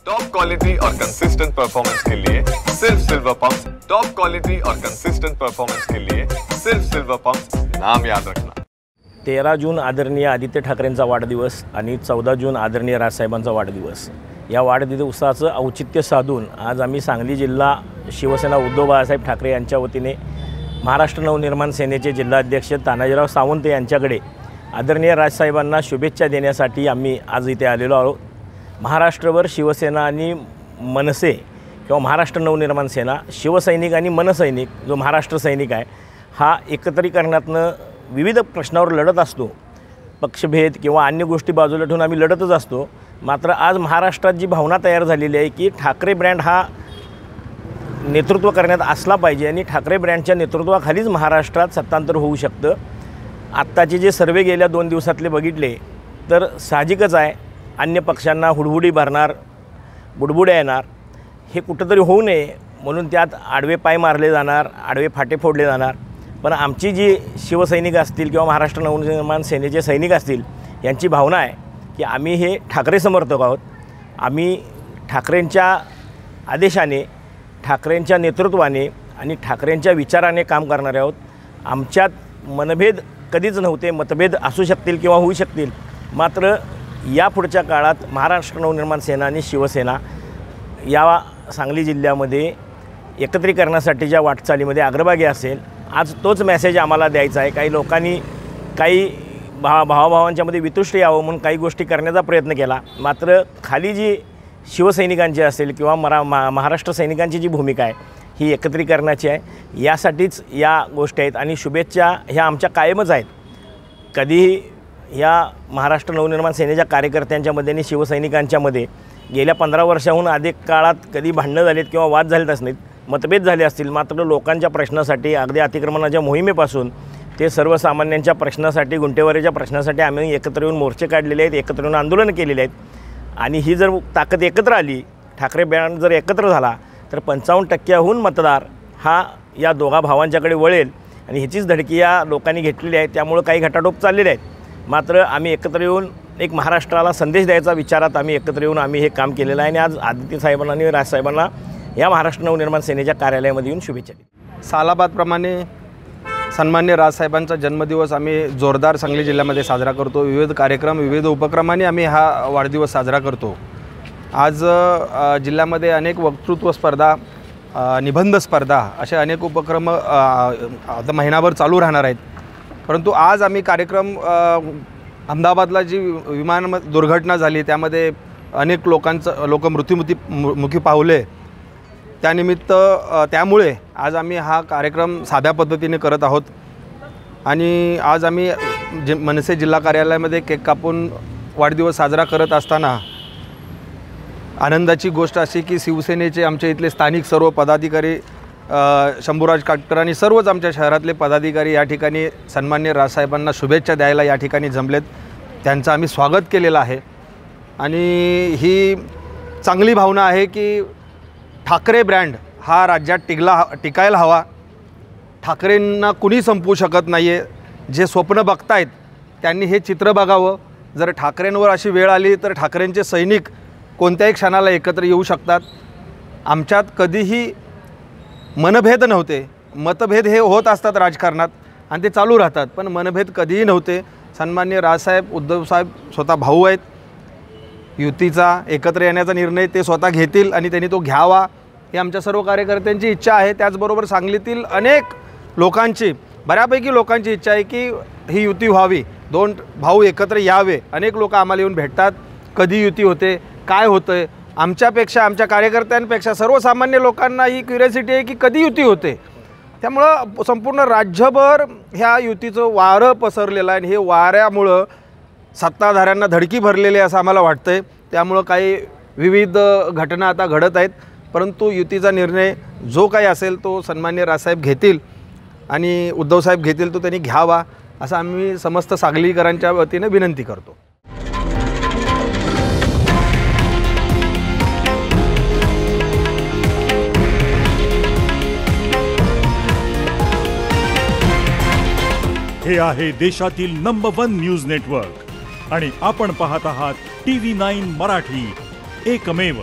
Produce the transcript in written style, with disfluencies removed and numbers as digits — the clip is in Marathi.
टॉप क्वालिटी और कंसिस्टेंट परफॉर्मेंस के लिए सिर्फ सिल्वर पंप्स। टॉप क्वालिटी और कंसिस्टेंट परफॉर्मेंस के लिए सिर्फ सिल्वर पंप्स, नाम याद रखना। 13 जून आदरणीय आदित्य ठाकरेंचा वाढदिवस आणि 14 जून आदरणीय राजसाहेबांचा वाढदिवस। या वाढदिवसाचं औचित्य साधून आज आम्ही सांगली जिल्हा शिवसेना उद्धव बाळासाहेब ठाकरे यांच्या वतीने महाराष्ट्र नवनिर्माण सेनेचे जिल्हाध्यक्ष तानाजीराव सावंत यांच्याकडे आदरणीय राजसाहेबांना शुभेच्छा देण्यासाठी आम्ही आज इथे आलेलो आहोत। महाराष्ट्रभर शिवसेना आणि मनसे किंवा महाराष्ट्र नवनिर्माण सेना, शिवसैनिक आणि मनसैनिक जो महाराष्ट्र सैनिक आहे हा एकत्रीकरणातनं विविध प्रश्नावर लढत असतो। पक्षभेद किंवा अन्य गोष्टी बाजूला ठेवून आम्ही लढतच असतो। मात्र आज महाराष्ट्रात जी भावना तयार झालेली आहे की ठाकरे ब्रँड हा नेतृत्व करण्यात असला पाहिजे आणि ठाकरे ब्रँडच्या नेतृत्वाखालीच महाराष्ट्रात सत्तांतर होऊ शकतं। आत्ताचे जे सर्वे गेल्या 2 दिवसातले बघितले तर साहजिकच आहे अन्य पक्षांना हुडहुडी भरणार, बुडबुड्या येणार, हे कुठंतरी होऊ नये म्हणून त्यात आडवे पाय मारले जाणार, आडवे फाटे फोडले जाणार। पण आमची जी शिवसैनिक असतील किंवा महाराष्ट्र नवनिर्माण सेनेचे सैनिक असतील यांची भावना आहे की आम्ही हे ठाकरे समर्थक आहोत। आम्ही ठाकरेंच्या आदेशाने, ठाकरेंच्या नेतृत्वाने आणि ठाकरेंच्या विचाराने काम करणारे आहोत। आमच्यात मनभेद कधीच नव्हते, मतभेद असू शकतील किंवा होऊ शकतील, मात्र या पुढच्या काळात महाराष्ट्र नवनिर्माण सेना आणि शिवसेना या सांगली जिल्ह्यामध्ये एकत्रीकरणासाठीच्या वाटचालीमध्ये अग्रभागी असेल। आज तोच मेसेज आम्हाला द्यायचा आहे। काही लोकांनी काही भावाभावांच्यामध्ये वितुष्ट यावं म्हणून काही गोष्टी करण्याचा प्रयत्न केला, मात्र खाली जी शिवसैनिकांची असेल किंवा महाराष्ट्र सैनिकांची जी भूमिका आहे ही एकत्रीकरणाची आहे। यासाठीच या गोष्टी आहेत आणि शुभेच्छा ह्या आमच्या कायमच आहेत। कधीही या महाराष्ट्र नवनिर्माण सेनेच्या कार्यकर्त्यांच्यामध्ये आणि शिवसैनिकांच्यामध्ये गेल्या 15 वर्षाहून अधिक काळात कधी भांडणं झालीत किंवा वाद झालेच नाहीत, मतभेद झाले असतील, मात्र लोकांच्या प्रश्नासाठी अगदी अतिक्रमणाच्या मोहिमेपासून ते सर्वसामान्यांच्या प्रश्नासाठी, गुंठेवारीच्या प्रश्नासाठी आम्ही एकत्र येऊन मोर्चे काढलेले आहेत, एकत्र येऊन आंदोलन केलेले आहेत। आणि ही जर ताकद एकत्र आली, ठाकरे बँड जर एकत्र झाला तर 55% मतदार हा या दोघा भावांच्याकडे वळेल आणि ह्याचीच धडकी या लोकांनी घेतलेली आहे। त्यामुळे काही घटाटोप चाललेले आहेत, मात्र आम्ही एकत्र येऊन एक महाराष्ट्राला संदेश द्यायचा विचारात आम्ही एकत्र येऊन आम्ही हे काम केलेलं आहे। आणि आज आदित्य साहेबांना आणि राजसाहेबांना या महाराष्ट्र नवनिर्माण सेनेच्या कार्यालयामध्ये येऊन शुभेच्छा दिल्या। सालाबादप्रमाणे सन्मान्य राजसाहेबांचा जन्मदिवस आम्ही जोरदार सांगली जिल्ह्यामध्ये साजरा करतो। विविध कार्यक्रम, विविध उपक्रमांनी आम्ही हा वाढदिवस साजरा करतो। आज जिल्ह्यामध्ये अनेक वक्तृत्व स्पर्धा, निबंध स्पर्धा असे अनेक उपक्रम आता महिनाभर चालू राहणार आहेत। परंतु आज आम्ही कार्यक्रम अहमदाबादला जी विमान दुर्घटना झाली त्यामध्ये अनेक लोक मृत्युमुखी पावले, त्यानिमित्त त्यामुळे आज आम्ही हा कार्यक्रम साध्या पद्धतीने करत आहोत। आणि आज आम्ही मनसे जिल्हा कार्यालयामध्ये केक कापून वाढदिवस साजरा करत असताना आनंदाची गोष्ट अशी की शिवसेनेचे आमच्या इथले स्थानिक सर्व पदाधिकारी, शंभूराज काटकर आणि सर्वच आमच्या शहरातले पदाधिकारी या ठिकाणी सन्मान्य राजसाहेबांना शुभेच्छा द्यायला या ठिकाणी जमलेत। त्यांचं आम्ही स्वागत केलेलं आहे आणि ही चांगली भावना आहे की ठाकरे ब्रँड हा राज्यात टिकायला हवा। ठाकरेंना कुणी संपवू शकत नाही आहे। जे स्वप्न बघतायत त्यांनी हे चित्र बघावं। जर ठाकरेंवर अशी वेळ आली तर ठाकरेंचे सैनिक कोणत्याही क्षणाला एकत्र येऊ शकतात। आमच्यात कधीही मनभेद नव्हते, मतभेद हे होत असतात राजकारणात आणि ते चालू राहतात, पण मनभेद कधीही नव्हते। सन्मान्य राजसाहेब, उद्धवसाहेब स्वतः भाऊ आहेत। युतीचा एकत्र येण्याचा निर्णय ते स्वतः घेतील आणि त्यांनी तो घ्यावा ही आमच्या सर्व कार्यकर्त्यांची इच्छा आहे। त्याचबरोबर सांगलीतील अनेक लोकांची, बऱ्यापैकी लोकांची इच्छा आहे की ही युती व्हावी, 2 भाऊ एकत्र यावे। अनेक लोक आम्हाला येऊन भेटतात, कधी युती होते, काय होतं आहे, आमच्यापेक्षा, आमच्या कार्यकर्त्यांपेक्षा सर्वसामान्य लोकांना ही क्युरियोसिटी आहे की कधी युती होते। त्यामुळं संपूर्ण राज्यभर ह्या युतीचं वारं पसरलेलं आहे आणि हे वाऱ्यामुळं सत्ताधाऱ्यांना धडकी भरलेली आहे असं आम्हाला वाटतं आहे। त्यामुळं काही विविध घटना आता घडत आहेत, परंतु युतीचा निर्णय जो काही असेल तो सन्मान्य राजसाहेब घेतील आणि उद्धवसाहेब घेतील तो त्यांनी घ्यावा असं आम्ही समस्त सांगलीकरांच्या वतीने विनंती करतो। हे आहे देशातील नंबर 1 न्यूज नेटवर्क आणि आपण पाहत आहात TV9 मराठी, एकमेव।